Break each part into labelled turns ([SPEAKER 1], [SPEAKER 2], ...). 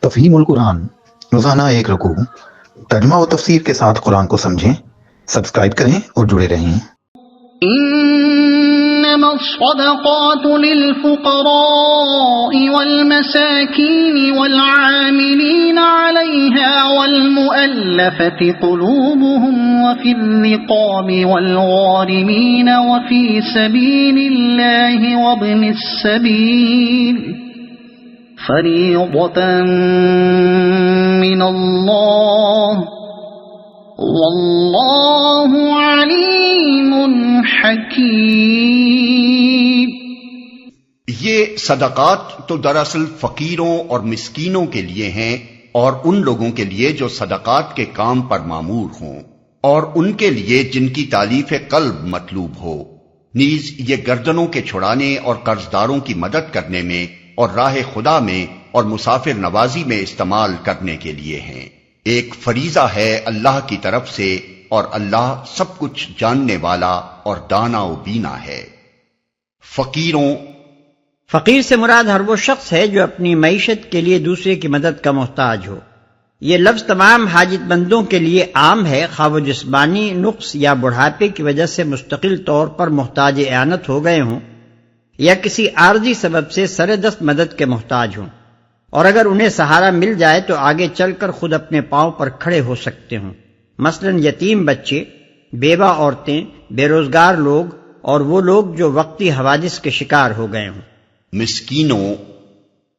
[SPEAKER 1] تفہیم القرآن، روزانہ ایک رکوع، ترجمہ و تفسیر کے ساتھ قرآن کو سمجھیں۔ سبسکرائب کریں اور جڑے رہیں۔
[SPEAKER 2] إنما الصدقات للفقراء والمساكين والعاملين عليها والمؤلفة قلوبهم وفي الرقاب والغارمين وفي سبيل الله وابن السبيل فريضة من الله واللہ علیم حکیم۔
[SPEAKER 3] یہ صدقات تو دراصل فقیروں اور مسکینوں کے لیے ہیں، اور ان لوگوں کے لیے جو صدقات کے کام پر مامور ہوں، اور ان کے لیے جن کی تالیف قلب مطلوب ہو، نیز یہ گردنوں کے چھڑانے اور قرضداروں کی مدد کرنے میں اور راہ خدا میں اور مسافر نوازی میں استعمال کرنے کے لیے ہیں۔ ایک فریضہ ہے اللہ کی طرف سے، اور اللہ سب کچھ جاننے والا اور دانا و بینا ہے۔
[SPEAKER 4] فقیر سے مراد ہر وہ شخص ہے جو اپنی معیشت کے لیے دوسرے کی مدد کا محتاج ہو۔ یہ لفظ تمام حاجت مندوں کے لیے عام ہے، خواہ وہ جسمانی نقص یا بڑھاپے کی وجہ سے مستقل طور پر محتاج اعانت ہو گئے ہوں، یا کسی عارضی سبب سے سر دست مدد کے محتاج ہوں، اور اگر انہیں سہارا مل جائے تو آگے چل کر خود اپنے پاؤں پر کھڑے ہو سکتے ہوں، مثلا یتیم بچے، بیوہ عورتیں، بے روزگار لوگ، اور وہ لوگ جو وقتی حوادث کے شکار ہو گئے ہوں۔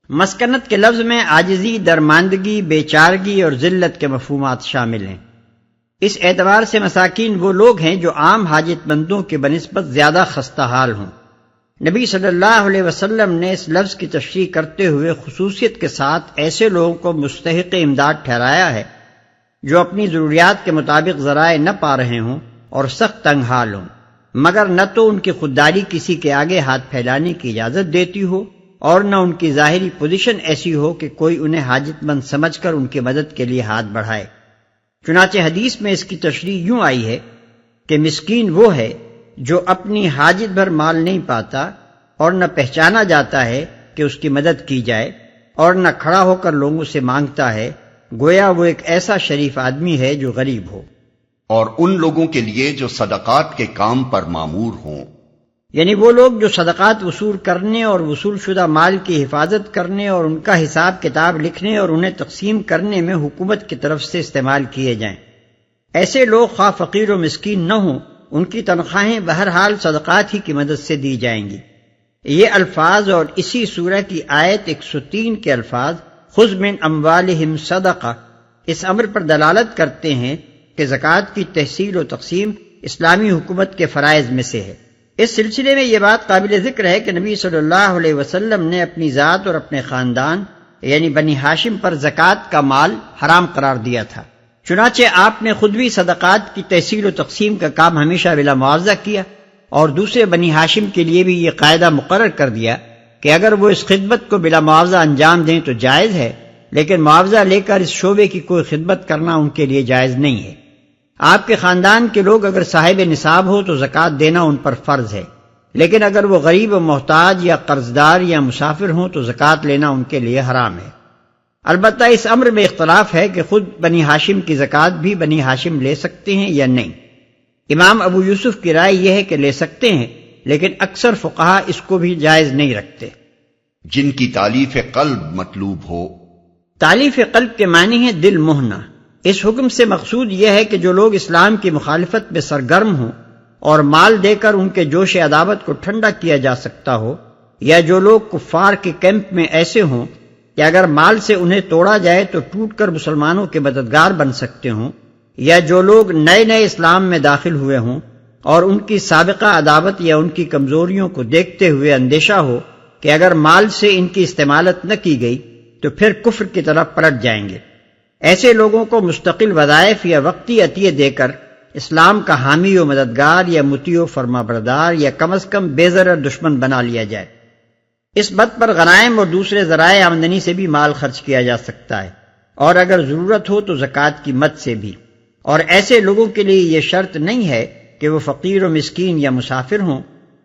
[SPEAKER 4] مسکنت کے لفظ میں عاجزی، درماندگی، بے چارگی اور ذلت کے مفہومات شامل ہیں۔ اس اعتبار سے مساکین وہ لوگ ہیں جو عام حاجت مندوں کے بنسبت زیادہ خستہ حال ہوں۔ نبی صلی اللہ علیہ وسلم نے اس لفظ کی تشریح کرتے ہوئے خصوصیت کے ساتھ ایسے لوگوں کو مستحق امداد ٹھہرایا ہے جو اپنی ضروریات کے مطابق ذرائع نہ پا رہے ہوں اور سخت تنگ حال ہوں، مگر نہ تو ان کی خودداری کسی کے آگے ہاتھ پھیلانے کی اجازت دیتی ہو، اور نہ ان کی ظاہری پوزیشن ایسی ہو کہ کوئی انہیں حاجت مند سمجھ کر ان کی مدد کے لیے ہاتھ بڑھائے۔ چنانچہ حدیث میں اس کی تشریح یوں آئی ہے کہ مسکین وہ ہے جو اپنی حاجت بھر مال نہیں پاتا اور نہ پہچانا جاتا ہے کہ اس کی مدد کی جائے، اور نہ کھڑا ہو کر لوگوں سے مانگتا ہے، گویا وہ ایک ایسا شریف آدمی ہے جو غریب ہو۔
[SPEAKER 3] اور ان لوگوں کے لیے جو صدقات کے کام پر مامور ہوں،
[SPEAKER 4] یعنی وہ لوگ جو صدقات وصول کرنے اور وصول شدہ مال کی حفاظت کرنے اور ان کا حساب کتاب لکھنے اور انہیں تقسیم کرنے میں حکومت کی طرف سے استعمال کیے جائیں۔ ایسے لوگ خواہ فقیر و مسکین نہ ہوں، ان کی تنخواہیں بہرحال صدقات ہی کی مدد سے دی جائیں گی۔ یہ الفاظ اور اسی سورہ کی آیت 103 کے الفاظ خذ من اموالہم صدقہ اس امر پر دلالت کرتے ہیں کہ زکوٰۃ کی تحصیل و تقسیم اسلامی حکومت کے فرائض میں سے ہے۔ اس سلسلے میں یہ بات قابل ذکر ہے کہ نبی صلی اللہ علیہ وسلم نے اپنی ذات اور اپنے خاندان یعنی بنی ہاشم پر زکوٰۃ کا مال حرام قرار دیا تھا، چنانچہ آپ نے خود بھی صدقات کی تحصیل و تقسیم کا کام ہمیشہ بلا معاوضہ کیا، اور دوسرے بنی ہاشم کے لیے بھی یہ قاعدہ مقرر کر دیا کہ اگر وہ اس خدمت کو بلا معاوضہ انجام دیں تو جائز ہے، لیکن معاوضہ لے کر اس شعبے کی کوئی خدمت کرنا ان کے لیے جائز نہیں ہے۔ آپ کے خاندان کے لوگ اگر صاحب نصاب ہو تو زکوٰۃ دینا ان پر فرض ہے، لیکن اگر وہ غریب و محتاج یا قرضدار یا مسافر ہوں تو زکوٰۃ لینا ان کے لیے حرام ہے۔ البتہ اس امر میں اختلاف ہے کہ خود بنی ہاشم کی زکوٰۃ بھی بنی ہاشم لے سکتے ہیں یا نہیں۔ امام ابو یوسف کی رائے یہ ہے کہ لے سکتے ہیں، لیکن اکثر فقہا اس کو بھی جائز نہیں رکھتے۔
[SPEAKER 3] جن کی تالیف قلب مطلوب ہو،
[SPEAKER 4] تالیف قلب کے معنی ہے دل موہنا۔ اس حکم سے مقصود یہ ہے کہ جو لوگ اسلام کی مخالفت میں سرگرم ہوں اور مال دے کر ان کے جوش عداوت کو ٹھنڈا کیا جا سکتا ہو، یا جو لوگ کفار کے کیمپ میں ایسے ہوں کہ اگر مال سے انہیں توڑا جائے تو ٹوٹ کر مسلمانوں کے مددگار بن سکتے ہوں، یا جو لوگ نئے نئے اسلام میں داخل ہوئے ہوں اور ان کی سابقہ عداوت یا ان کی کمزوریوں کو دیکھتے ہوئے اندیشہ ہو کہ اگر مال سے ان کی استعمالت نہ کی گئی تو پھر کفر کی طرف پلٹ جائیں گے، ایسے لوگوں کو مستقل وظائف یا وقتی عطیے دے کر اسلام کا حامی و مددگار یا مطیع و فرما بردار یا کم از کم بے ضرر دشمن بنا لیا جائے۔ اس بت پر غنائم اور دوسرے ذرائع آمدنی سے بھی مال خرچ کیا جا سکتا ہے، اور اگر ضرورت ہو تو زکوٰۃ کی مد سے بھی، اور ایسے لوگوں کے لیے یہ شرط نہیں ہے کہ وہ فقیر و مسکین یا مسافر ہوں،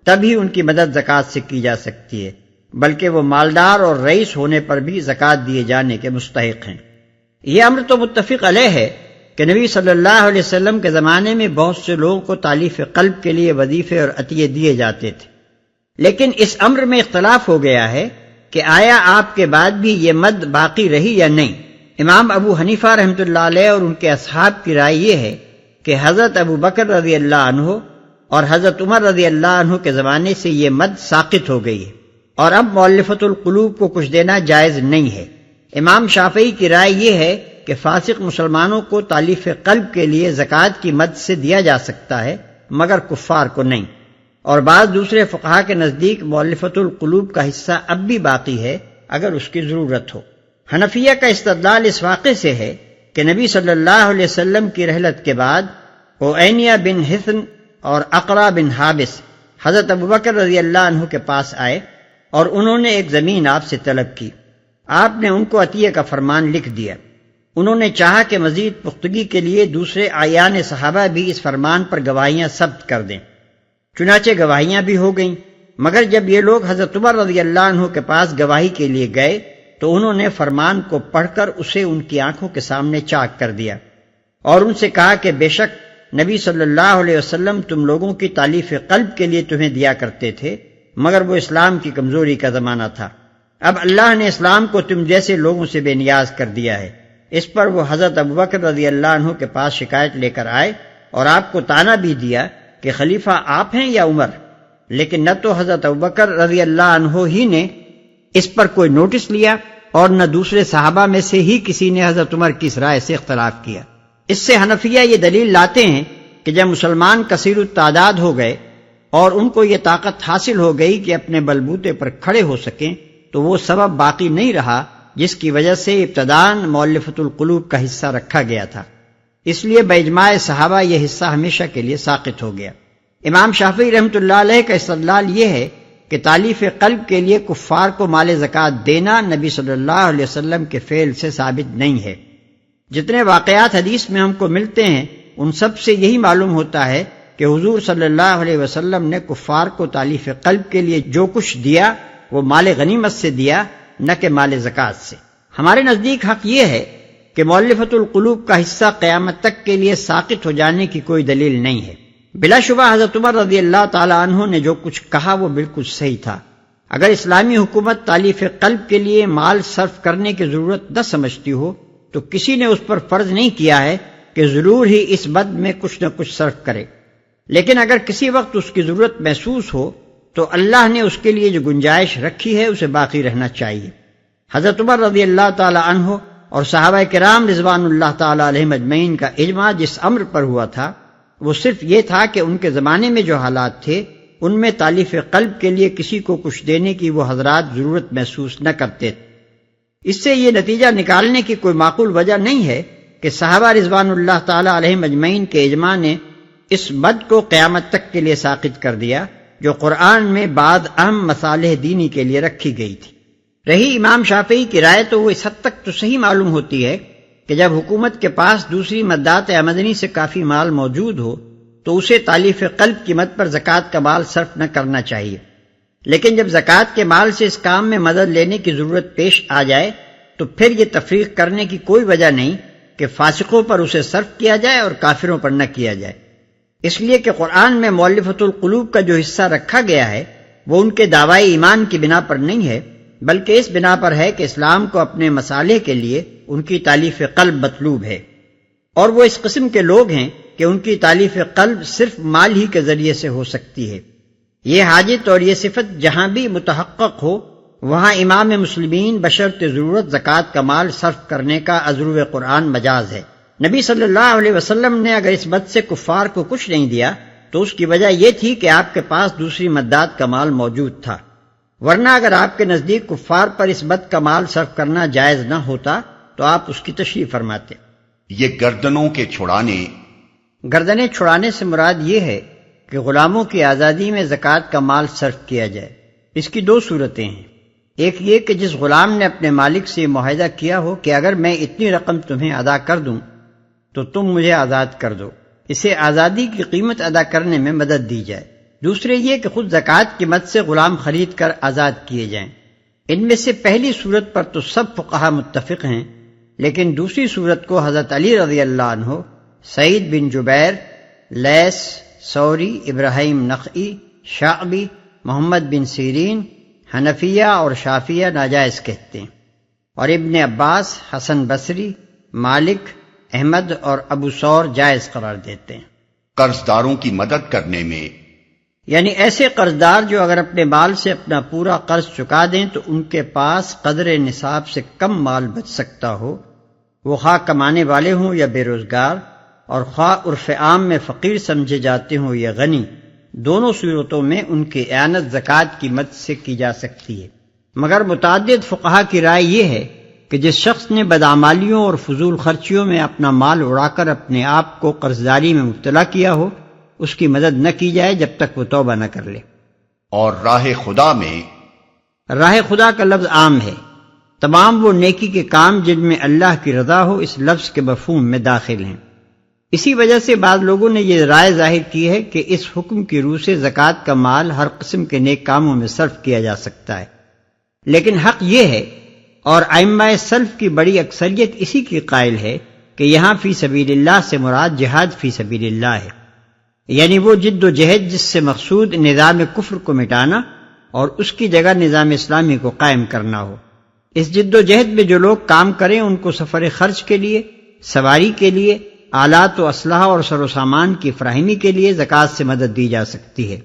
[SPEAKER 4] تبھی ان کی مدد زکوٰۃ سے کی جا سکتی ہے، بلکہ وہ مالدار اور رئیس ہونے پر بھی زکوٰۃ دیے جانے کے مستحق ہیں۔ یہ امر تو متفق علیہ ہے کہ نبی صلی اللہ علیہ وسلم کے زمانے میں بہت سے لوگوں کو تالیف قلب کے لیے وظیفے اور عطیے دیے جاتے تھے، لیکن اس امر میں اختلاف ہو گیا ہے کہ آیا آپ کے بعد بھی یہ مد باقی رہی یا نہیں۔ امام ابو حنیفہ رحمۃ اللہ علیہ اور ان کے اصحاب کی رائے یہ ہے کہ حضرت ابو بکر رضی اللہ عنہ اور حضرت عمر رضی اللہ عنہ کے زمانے سے یہ مد ساقط ہو گئی ہے اور اب مؤلفۃ القلوب کو کچھ دینا جائز نہیں ہے۔ امام شافعی کی رائے یہ ہے کہ فاسق مسلمانوں کو تالیف قلب کے لیے زکوٰۃ کی مد سے دیا جا سکتا ہے مگر کفار کو نہیں، اور بعض دوسرے فقہا کے نزدیک مؤلفۃ القلوب کا حصہ اب بھی باقی ہے اگر اس کی ضرورت ہو۔ حنفیہ کا استدلال اس واقعے سے ہے کہ نبی صلی اللہ علیہ وسلم کی رحلت کے بعد اوعینیہ بن حصن اور اقرا بن حابس حضرت ابوبکر رضی اللہ عنہ کے پاس آئے اور انہوں نے ایک زمین آپ سے طلب کی۔ آپ نے ان کو عطیے کا فرمان لکھ دیا۔ انہوں نے چاہا کہ مزید پختگی کے لیے دوسرے اعیان صحابہ بھی اس فرمان پر گواہیاں ثبت کر دیں۔ چنانچہ گواہیاں بھی ہو گئیں، مگر جب یہ لوگ حضرت عمر رضی اللہ عنہ کے پاس گواہی کے لیے گئے تو انہوں نے فرمان کو پڑھ کر اسے ان کی آنکھوں کے سامنے چاک کر دیا اور ان سے کہا کہ بے شک نبی صلی اللہ علیہ وسلم تم لوگوں کی تالیف قلب کے لیے تمہیں دیا کرتے تھے، مگر وہ اسلام کی کمزوری کا زمانہ تھا۔ اب اللہ نے اسلام کو تم جیسے لوگوں سے بے نیاز کر دیا ہے۔ اس پر وہ حضرت ابوبکر رضی اللہ عنہ کے پاس شکایت لے کر آئے اور آپ کو طعنہ بھی دیا کہ خلیفہ آپ ہیں یا عمر، لیکن نہ تو حضرت ابوبکر رضی اللہ عنہ ہی نے اس پر کوئی نوٹس لیا اور نہ دوسرے صحابہ میں سے ہی کسی نے حضرت عمر کی اس رائے سے اختلاف کیا۔ اس سے حنفیہ یہ دلیل لاتے ہیں کہ جب مسلمان کثیر التعداد ہو گئے اور ان کو یہ طاقت حاصل ہو گئی کہ اپنے بلبوتے پر کھڑے ہو سکیں تو وہ سبب باقی نہیں رہا جس کی وجہ سے ابتداً مؤلفۃ القلوب کا حصہ رکھا گیا تھا، اس لیے باجماع صحابہ یہ حصہ ہمیشہ کے لیے ساقط ہو گیا۔ امام شافعی رحمۃ اللہ علیہ کا استدلال یہ ہے کہ تالیف قلب کے لیے کفار کو مال زکوٰۃ دینا نبی صلی اللہ علیہ وسلم کے فعل سے ثابت نہیں ہے۔ جتنے واقعات حدیث میں ہم کو ملتے ہیں ان سب سے یہی معلوم ہوتا ہے کہ حضور صلی اللہ علیہ وسلم نے کفار کو تالیف قلب کے لیے جو کچھ دیا وہ مال غنیمت سے دیا، نہ کہ مال زکوٰۃ سے۔ ہمارے نزدیک حق یہ ہے کہ مؤلفۃ القلوب کا حصہ قیامت تک کے لیے ساقط ہو جانے کی کوئی دلیل نہیں ہے۔ بلا شبہ حضرت عمر رضی اللہ تعالی عنہ نے جو کچھ کہا وہ بالکل صحیح تھا۔ اگر اسلامی حکومت تالیف قلب کے لیے مال صرف کرنے کی ضرورت نہ سمجھتی ہو تو کسی نے اس پر فرض نہیں کیا ہے کہ ضرور ہی اس مد میں کچھ نہ کچھ صرف کرے، لیکن اگر کسی وقت اس کی ضرورت محسوس ہو تو اللہ نے اس کے لیے جو گنجائش رکھی ہے اسے باقی رہنا چاہیے۔ حضرت عمر رضی اللہ تعالی عنہ اور صحابہ کرام رضوان اللہ تعالی علیہم اجمعین کا اجماع جس امر پر ہوا تھا وہ صرف یہ تھا کہ ان کے زمانے میں جو حالات تھے ان میں تالیف قلب کے لیے کسی کو کچھ دینے کی وہ حضرات ضرورت محسوس نہ کرتے تھے۔ اس سے یہ نتیجہ نکالنے کی کوئی معقول وجہ نہیں ہے کہ صحابہ رضوان اللہ تعالی علیہم اجمعین کے اجماع نے اس مد کو قیامت تک کے لیے ساقط کر دیا جو قرآن میں بعض اہم مصالح دینی کے لیے رکھی گئی تھی۔ رہی امام شافعی کی رائے تو وہ اس حد تک تو صحیح معلوم ہوتی ہے کہ جب حکومت کے پاس دوسری مدات آمدنی سے کافی مال موجود ہو تو اسے تالیف قلب کی مد پر زکوٰۃ کا مال صرف نہ کرنا چاہیے، لیکن جب زکوٰۃ کے مال سے اس کام میں مدد لینے کی ضرورت پیش آ جائے تو پھر یہ تفریق کرنے کی کوئی وجہ نہیں کہ فاسقوں پر اسے صرف کیا جائے اور کافروں پر نہ کیا جائے، اس لیے کہ قرآن میں مؤلفۃ القلوب کا جو حصہ رکھا گیا ہے وہ ان کے دعوی ایمان کی بنا پر نہیں ہے بلکہ اس بنا پر ہے کہ اسلام کو اپنے مصالح کے لیے ان کی تالیف قلب مطلوب ہے، اور وہ اس قسم کے لوگ ہیں کہ ان کی تالیف قلب صرف مال ہی کے ذریعے سے ہو سکتی ہے۔ یہ حاجت اور یہ صفت جہاں بھی متحقق ہو وہاں امام مسلمین بشرط ضرورت زکوٰۃ کا مال صرف کرنے کا عذرو قرآن مجاز ہے۔ نبی صلی اللہ علیہ وسلم نے اگر اس مد سے کفار کو کچھ نہیں دیا تو اس کی وجہ یہ تھی کہ آپ کے پاس دوسری مدات کا مال موجود تھا، ورنہ اگر آپ کے نزدیک کفار پر اس مد کا مال صرف کرنا جائز نہ ہوتا تو آپ اس کی تشریح فرماتے۔
[SPEAKER 3] یہ گردنوں کے
[SPEAKER 4] گردنیں چھڑانے سے مراد یہ ہے کہ غلاموں کی آزادی میں زکوٰۃ کا مال صرف کیا جائے۔ اس کی دو صورتیں ہیں، ایک یہ کہ جس غلام نے اپنے مالک سے معاہدہ کیا ہو کہ اگر میں اتنی رقم تمہیں ادا کر دوں تو تم مجھے آزاد کر دو، اسے آزادی کی قیمت ادا کرنے میں مدد دی جائے۔ دوسرے یہ کہ خود زکوٰۃ کی مد سے غلام خرید کر آزاد کیے جائیں۔ ان میں سے پہلی صورت پر تو سب فقہا متفق ہیں، لیکن دوسری صورت کو حضرت علی رضی اللہ عنہ، سعید بن جبیر، لیث، ثوری، ابراہیم نخعی، شعبی، محمد بن سیرین، حنفیہ اور شافعیہ ناجائز کہتے ہیں، اور ابن عباس، حسن بصری، مالک، احمد اور ابو ثور جائز قرار دیتے ہیں۔
[SPEAKER 3] قرضداروں کی مدد کرنے میں،
[SPEAKER 4] یعنی ایسے قرضدار جو اگر اپنے مال سے اپنا پورا قرض چکا دیں تو ان کے پاس قدر نصاب سے کم مال بچ سکتا ہو، وہ خواہ کمانے والے ہوں یا بے روزگار، اور خواہ عرف عام میں فقیر سمجھے جاتے ہوں یا غنی، دونوں صورتوں میں ان کی اعانت زکوٰۃ کی مد سے کی جا سکتی ہے۔ مگر متعدد فقہا کی رائے یہ ہے کہ جس شخص نے بدعمالیوں اور فضول خرچیوں میں اپنا مال اڑا کر اپنے آپ کو قرضداری میں مبتلا کیا ہو، اس کی مدد نہ کی جائے جب تک وہ توبہ نہ کر لے۔
[SPEAKER 3] اور راہ خدا میں،
[SPEAKER 4] راہ خدا کا لفظ عام ہے، تمام وہ نیکی کے کام جن میں اللہ کی رضا ہو اس لفظ کے مفہوم میں داخل ہیں۔ اسی وجہ سے بعض لوگوں نے یہ رائے ظاہر کی ہے کہ اس حکم کی روح سے زکوٰۃ کا مال ہر قسم کے نیک کاموں میں صرف کیا جا سکتا ہے، لیکن حق یہ ہے، اور ائمہ سلف کی بڑی اکثریت اسی کی قائل ہے، کہ یہاں فی سبیل اللہ سے مراد جہاد فی سبیل اللہ ہے، یعنی وہ جد و جہد جس سے مقصود نظام کفر کو مٹانا اور اس کی جگہ نظام اسلامی کو قائم کرنا ہو۔ اس جد و جہد میں جو لوگ کام کریں ان کو سفر خرچ کے لیے، سواری کے لیے، آلات و اسلحہ اور سر و سامان کی فراہمی کے لیے زکوٰۃ سے مدد دی جا سکتی ہے،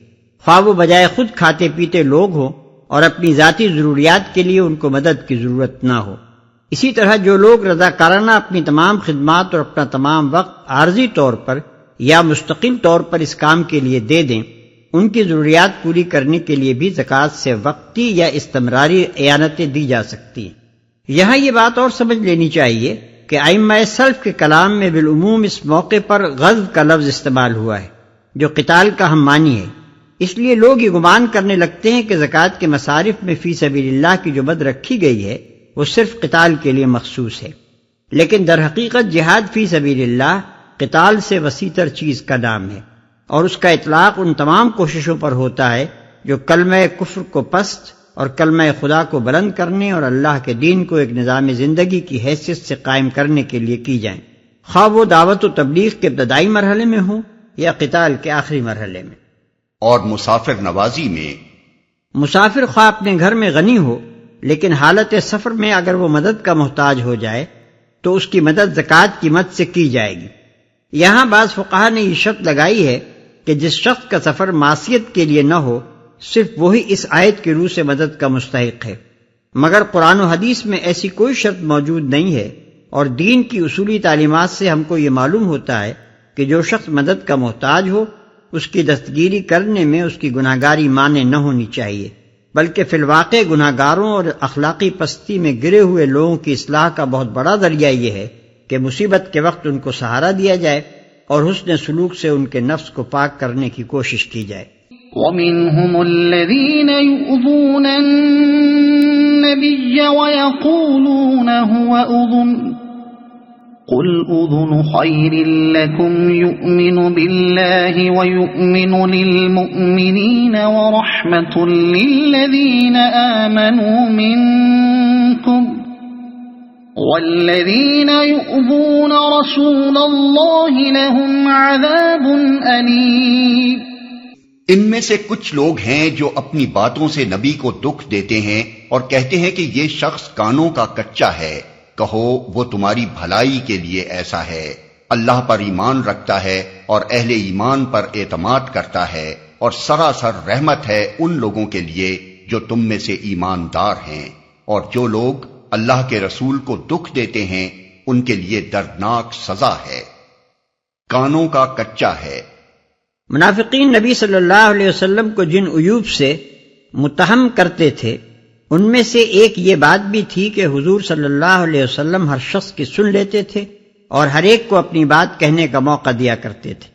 [SPEAKER 4] خواہ وہ بجائے خود کھاتے پیتے لوگ ہوں اور اپنی ذاتی ضروریات کے لیے ان کو مدد کی ضرورت نہ ہو۔ اسی طرح جو لوگ رضاکارانہ اپنی تمام خدمات اور اپنا تمام وقت عارضی طور پر یا مستقل طور پر اس کام کے لیے دے دیں، ان کی ضروریات پوری کرنے کے لیے بھی زکوٰۃ سے وقتی یا استمراری اعانتیں دی جا سکتی ہیں۔ یہاں یہ بات اور سمجھ لینی چاہیے کہ ائمہ سلف کے کلام میں بالعموم اس موقع پر غزو کا لفظ استعمال ہوا ہے، جو قتال کا ہم معنی ہے، اس لیے لوگ یہ گمان کرنے لگتے ہیں کہ زکوٰۃ کے مصارف میں فی سبیل اللہ کی جو مد رکھی گئی ہے وہ صرف قتال کے لیے مخصوص ہے، لیکن در حقیقت جہاد فی سبیل اللہ قتال سے وسیع تر چیز کا نام ہے، اور اس کا اطلاق ان تمام کوششوں پر ہوتا ہے جو کلمہ کفر کو پست اور کلمہ خدا کو بلند کرنے اور اللہ کے دین کو ایک نظام زندگی کی حیثیت سے قائم کرنے کے لیے کی جائیں، خواہ وہ دعوت و تبلیغ کے ابتدائی مرحلے میں ہوں یا قتال کے آخری مرحلے میں۔
[SPEAKER 3] اور مسافر نوازی میں،
[SPEAKER 4] مسافر خواہ اپنے گھر میں غنی ہو لیکن حالت سفر میں اگر وہ مدد کا محتاج ہو جائے تو اس کی مدد زکوٰۃ کی مد سے کی جائے گی۔ یہاں بعض فقہا نے یہ شرط لگائی ہے کہ جس شخص کا سفر معصیت کے لیے نہ ہو صرف وہی اس آیت کی روح سے مدد کا مستحق ہے، مگر قرآن و حدیث میں ایسی کوئی شرط موجود نہیں ہے، اور دین کی اصولی تعلیمات سے ہم کو یہ معلوم ہوتا ہے کہ جو شخص مدد کا محتاج ہو اس کی دستگیری کرنے میں اس کی گناہگاری مانے نہ ہونی چاہیے، بلکہ فی الواقع گناہگاروں اور اخلاقی پستی میں گرے ہوئے لوگوں کی اصلاح کا بہت بڑا ذریعہ یہ ہے کہ مصیبت کے وقت ان کو سہارا دیا جائے اور حسن سلوک سے ان کے نفس کو پاک کرنے کی کوشش کی جائے۔
[SPEAKER 2] وَمِنْهُمُ الَّذِينَ يُؤْذُونَ النَّبِيَّ وَيَقُولُونَ هُوَ أُذُنٌ قُلْ أُذُنُ خَيْرٍ لَكُمْ يُؤْمِنُ بِاللَّهِ وَيُؤْمِنُ لِلْمُؤْمِنِينَ وَرَحْمَةٌ لِلَّذِينَ آمَنُوا مِنْكُمْ وَالَّذِينَ يُؤْذُونَ رَسُولَ اللَّهِ لَهُمْ عَذَابٌ أَلِيمٌ۔
[SPEAKER 3] ان میں سے کچھ لوگ ہیں جو اپنی باتوں سے نبی کو دکھ دیتے ہیں اور کہتے ہیں کہ یہ شخص کانوں کا کچا ہے، کہو وہ تمہاری بھلائی کے لیے ایسا ہے، اللہ پر ایمان رکھتا ہے اور اہل ایمان پر اعتماد کرتا ہے، اور سراسر رحمت ہے ان لوگوں کے لیے جو تم میں سے ایماندار ہیں، اور جو لوگ اللہ کے رسول کو دکھ دیتے ہیں ان کے لیے دردناک سزا ہے۔ کانوں کا کچا ہے۔
[SPEAKER 4] منافقین نبی صلی اللہ علیہ وسلم کو جن عیوب سے متہم کرتے تھے ان میں سے ایک یہ بات بھی تھی کہ حضور صلی اللہ علیہ وسلم ہر شخص کی سن لیتے تھے اور ہر ایک کو اپنی بات کہنے کا موقع دیا کرتے تھے۔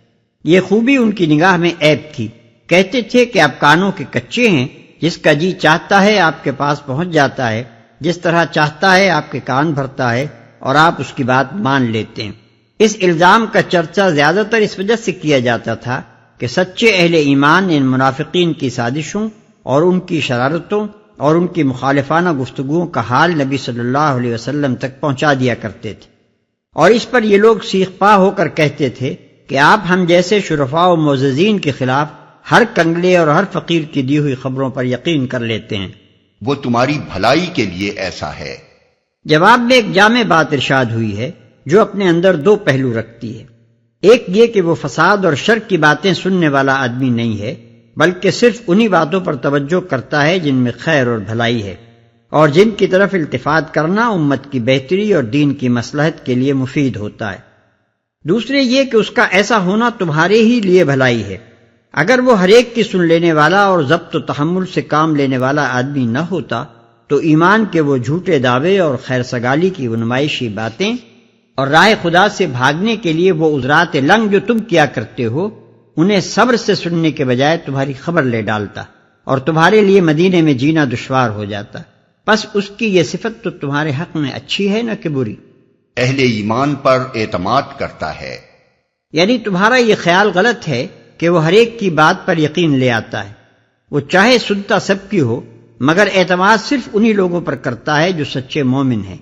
[SPEAKER 4] یہ خوبی ان کی نگاہ میں عیب تھی۔ کہتے تھے کہ آپ کانوں کے کچے ہیں، جس کا جی چاہتا ہے آپ کے پاس پہنچ جاتا ہے، جس طرح چاہتا ہے آپ کے کان بھرتا ہے اور آپ اس کی بات مان لیتے ہیں۔ اس الزام کا چرچا زیادہ تر اس وجہ سے کیا جاتا تھا کہ سچے اہل ایمان ان منافقین کی سازشوں اور ان کی شرارتوں اور ان کی مخالفانہ گفتگوؤں کا حال نبی صلی اللہ علیہ وسلم تک پہنچا دیا کرتے تھے، اور اس پر یہ لوگ سیخ پا ہو کر کہتے تھے کہ آپ ہم جیسے شرفاء و معززین کے خلاف ہر کنگلے اور ہر فقیر کی دی ہوئی خبروں پر یقین کر لیتے ہیں،
[SPEAKER 3] وہ تمہاری بھلائی کے لیے ایسا ہے۔
[SPEAKER 4] جواب میں ایک جامع بات ارشاد ہوئی ہے جو اپنے اندر دو پہلو رکھتی ہے۔ ایک یہ کہ وہ فساد اور شر کی باتیں سننے والا آدمی نہیں ہے، بلکہ صرف انہی باتوں پر توجہ کرتا ہے جن میں خیر اور بھلائی ہے، اور جن کی طرف التفات کرنا امت کی بہتری اور دین کی مصلحت کے لیے مفید ہوتا ہے۔ دوسرے یہ کہ اس کا ایسا ہونا تمہارے ہی لیے بھلائی ہے۔ اگر وہ ہر ایک کی سن لینے والا اور ضبط و تحمل سے کام لینے والا آدمی نہ ہوتا تو ایمان کے وہ جھوٹے دعوے اور خیر سگالی کی وہ نمائشی باتیں اور راہ خدا سے بھاگنے کے لیے وہ عذرات لنگ جو تم کیا کرتے ہو، انہیں صبر سے سننے کے بجائے تمہاری خبر لے ڈالتا اور تمہارے لیے مدینے میں جینا دشوار ہو جاتا۔ پس اس کی یہ صفت تو تمہارے حق میں اچھی ہے نہ کہ بری۔
[SPEAKER 3] اہل ایمان پر اعتماد کرتا ہے،
[SPEAKER 4] یعنی تمہارا یہ خیال غلط ہے کہ وہ ہر ایک کی بات پر یقین لے آتا ہے۔ وہ چاہے سنتا سب کی ہو، مگر اعتماد صرف انہی لوگوں پر کرتا ہے جو سچے مومن ہیں۔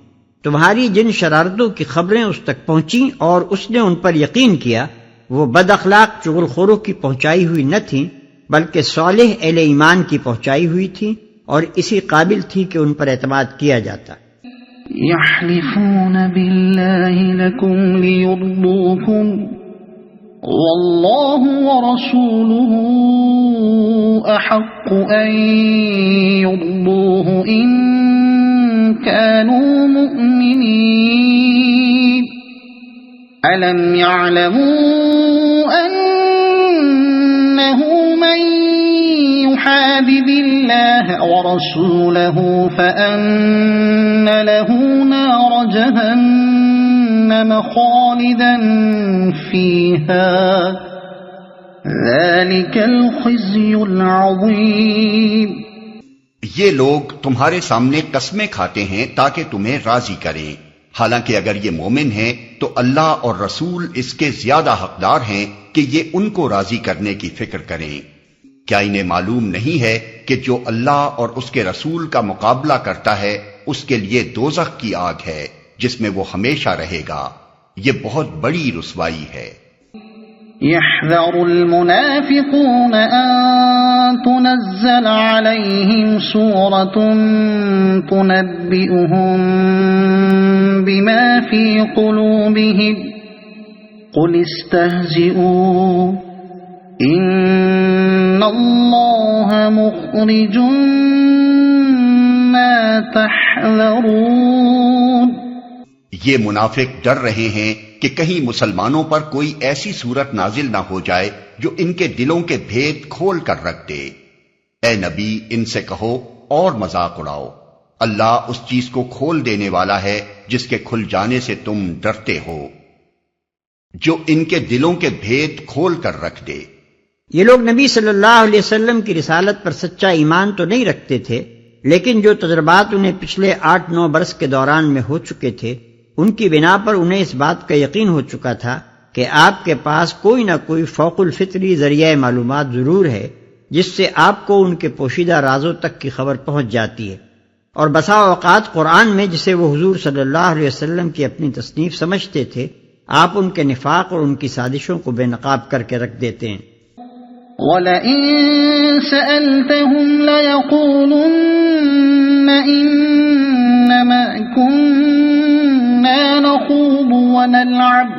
[SPEAKER 4] تمہاری جن شرارتوں کی خبریں اس تک پہنچیں اور اس نے ان پر یقین کیا، وہ بد اخلاق چغل خوروں کی پہنچائی ہوئی نہ تھیں، بلکہ صالح اہل ایمان کی پہنچائی ہوئی تھیں، اور اسی قابل تھی کہ ان پر اعتماد کیا جاتا۔
[SPEAKER 2] يحلفون بالله لكم ليرضوكم والله ورسوله أحق أن يرضوه إن كانوا مؤمنين ألم يعلموا أنه من يحادد الله ورسوله فأن له نار جهنم خالدا فيها ذلك الخزي العظيم۔
[SPEAKER 3] یہ لوگ تمہارے سامنے قسمیں کھاتے ہیں تاکہ تمہیں راضی کریں، حالانکہ اگر یہ مومن ہیں تو اللہ اور رسول اس کے زیادہ حقدار ہیں کہ یہ ان کو راضی کرنے کی فکر کریں۔ کیا انہیں معلوم نہیں ہے کہ جو اللہ اور اس کے رسول کا مقابلہ کرتا ہے اس کے لیے دوزخ کی آگ ہے جس میں وہ ہمیشہ رہے گا، یہ بہت بڑی رسوائی ہے۔
[SPEAKER 2] يحذر المنافقون أن تنزل عليهم سورة تنبئهم بما في قلوبهم قل استهزئوا إن الله مخرج ما تحذرون۔
[SPEAKER 3] یہ منافق ڈر رہے ہیں کہ کہیں مسلمانوں پر کوئی ایسی صورت نازل نہ ہو جائے جو ان کے دلوں کے بھید کھول کر رکھ دے۔ اے نبی، ان سے کہو اور مذاق اڑاؤ، اللہ اس چیز کو کھول دینے والا ہے جس کے کھل جانے سے تم ڈرتے ہو، جو ان کے دلوں کے بھید کھول کر رکھ دے۔
[SPEAKER 4] یہ لوگ نبی صلی اللہ علیہ وسلم کی رسالت پر سچا ایمان تو نہیں رکھتے تھے، لیکن جو تجربات انہیں پچھلے 8-9 برس کے دوران میں ہو چکے تھے، ان کی بنا پر انہیں اس بات کا یقین ہو چکا تھا کہ آپ کے پاس کوئی نہ کوئی فوق الفطری ذریعہ معلومات ضرور ہے جس سے آپ کو ان کے پوشیدہ رازوں تک کی خبر پہنچ جاتی ہے، اور بسا اوقات قرآن میں جسے وہ حضور صلی اللہ علیہ وسلم کی اپنی تصنیف سمجھتے تھے، آپ ان کے نفاق اور ان کی سازشوں کو بے نقاب کر کے رکھ دیتے ہیں۔
[SPEAKER 2] وَلَئِن سَأَلْتَهُمْ لَيَقُولُنَّ إِنَّمَا كُنَّا نَخُوضُ وَنَلْعَبُ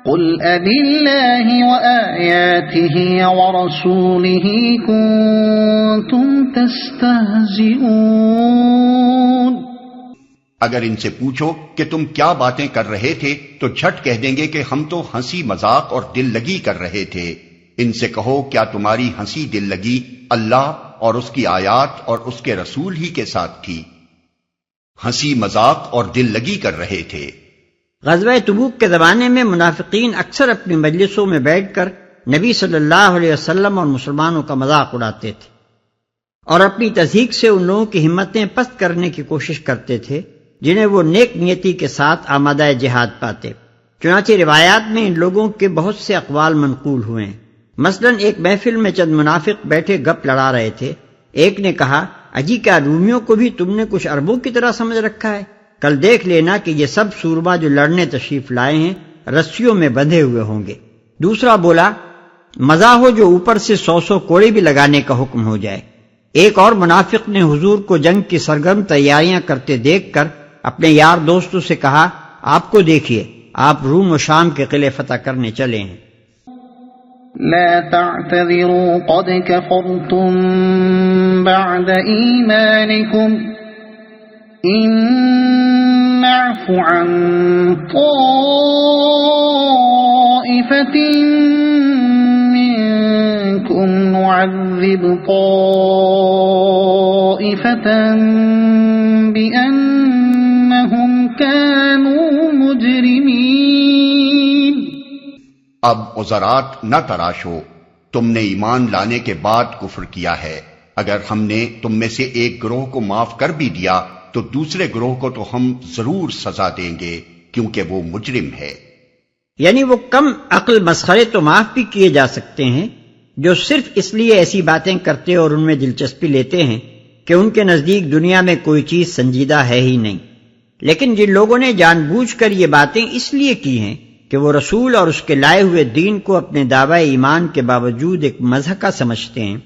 [SPEAKER 2] قُلْ أَبِاللَّهِ وَآيَاتِهِ وَرَسُولِهِ كُنتُمْ تَسْتَهْزِئُونَ۔
[SPEAKER 3] اگر ان سے پوچھو کہ تم کیا باتیں کر رہے تھے تو جھٹ کہہ دیں گے کہ ہم تو ہنسی مذاق اور دل لگی کر رہے تھے۔ ان سے کہو کیا تمہاری ہنسی دل لگی اللہ اور اس کی آیات اور اس کے رسول ہی کے ساتھ تھی؟ ہنسی مذاق اور دل لگی کر رہے تھے۔
[SPEAKER 4] غزوہ تبوک کے زمانے میں منافقین اکثر اپنی مجلسوں میں بیٹھ کر نبی صلی اللہ علیہ وسلم اور مسلمانوں کا مذاق اڑاتے تھے، اور اپنی تضحیک سے ان لوگوں کی ہمتیں پست کرنے کی کوشش کرتے تھے جنہیں وہ نیک نیتی کے ساتھ آمادہ جہاد پاتے۔ چنانچہ روایات میں ان لوگوں کے بہت سے اقوال منقول ہوئے ہیں۔ مثلا ایک محفل میں چند منافق بیٹھے گپ لڑا رہے تھے۔ ایک نے کہا اجی کیا رومیوں کو بھی تم نے کچھ عربوں کی طرح سمجھ رکھا ہے؟ کل دیکھ لینا کہ یہ سب سورما جو لڑنے تشریف لائے ہیں رسیوں میں بندھے ہوئے ہوں گے۔ دوسرا بولا مزہ ہو جو اوپر سے 100 کوڑے بھی لگانے کا حکم ہو جائے۔ ایک اور منافق نے حضور کو جنگ کی سرگرم تیاریاں کرتے دیکھ کر اپنے یار دوستوں سے کہا آپ کو دیکھیے آپ روم و شام کے قلعے فتح کرنے چلے ہیں۔
[SPEAKER 2] لا تعتذروا قد كفرتم بعد إيمانكم إن نعف عن طائفة منكم نعذب طائفة بأنهم كانوا مجرمين۔
[SPEAKER 3] اب عذرات نہ تراشو، تم نے ایمان لانے کے بعد کفر کیا ہے، اگر ہم نے تم میں سے ایک گروہ کو معاف کر بھی دیا تو دوسرے گروہ کو تو ہم ضرور سزا دیں گے کیونکہ وہ مجرم ہے۔
[SPEAKER 4] یعنی وہ کم عقل مسخرے تو معاف بھی کیے جا سکتے ہیں جو صرف اس لیے ایسی باتیں کرتے اور ان میں دلچسپی لیتے ہیں کہ ان کے نزدیک دنیا میں کوئی چیز سنجیدہ ہے ہی نہیں، لیکن جن لوگوں نے جان بوجھ کر یہ باتیں اس لیے کی ہیں کہ وہ رسول اور اس کے لائے ہوئے دین کو اپنے دعوی ایمان کے باوجود ایک مضحکہ سمجھتے ہیں،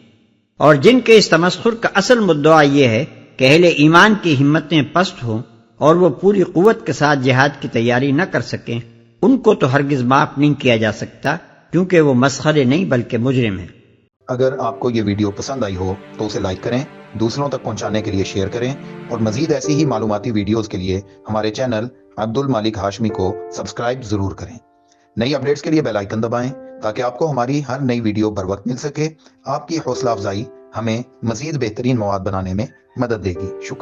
[SPEAKER 4] اور جن کے اس تمسخر کا اصل مدعا یہ ہے کہ اہل ایمان کی ہمتیں پست ہوں اور وہ پوری قوت کے ساتھ جہاد کی تیاری نہ کر سکیں، ان کو تو ہرگز معاف نہیں کیا جا سکتا کیونکہ وہ مسخرے نہیں بلکہ مجرم ہیں۔
[SPEAKER 1] اگر آپ کو یہ ویڈیو پسند آئی ہو تو اسے لائک کریں، دوسروں تک پہنچانے کے لیے شیئر کریں، اور مزید ایسی ہی معلوماتی ویڈیوز کے لیے ہمارے چینل عبد المالک ہاشمی کو سبسکرائب ضرور کریں۔ نئی اپڈیٹس کے لیے بیل آئیکن دبائیں تاکہ آپ کو ہماری ہر نئی ویڈیو بر وقت مل سکے۔ آپ کی حوصلہ افزائی ہمیں مزید بہترین مواد بنانے میں مدد دے گی۔ شکریہ۔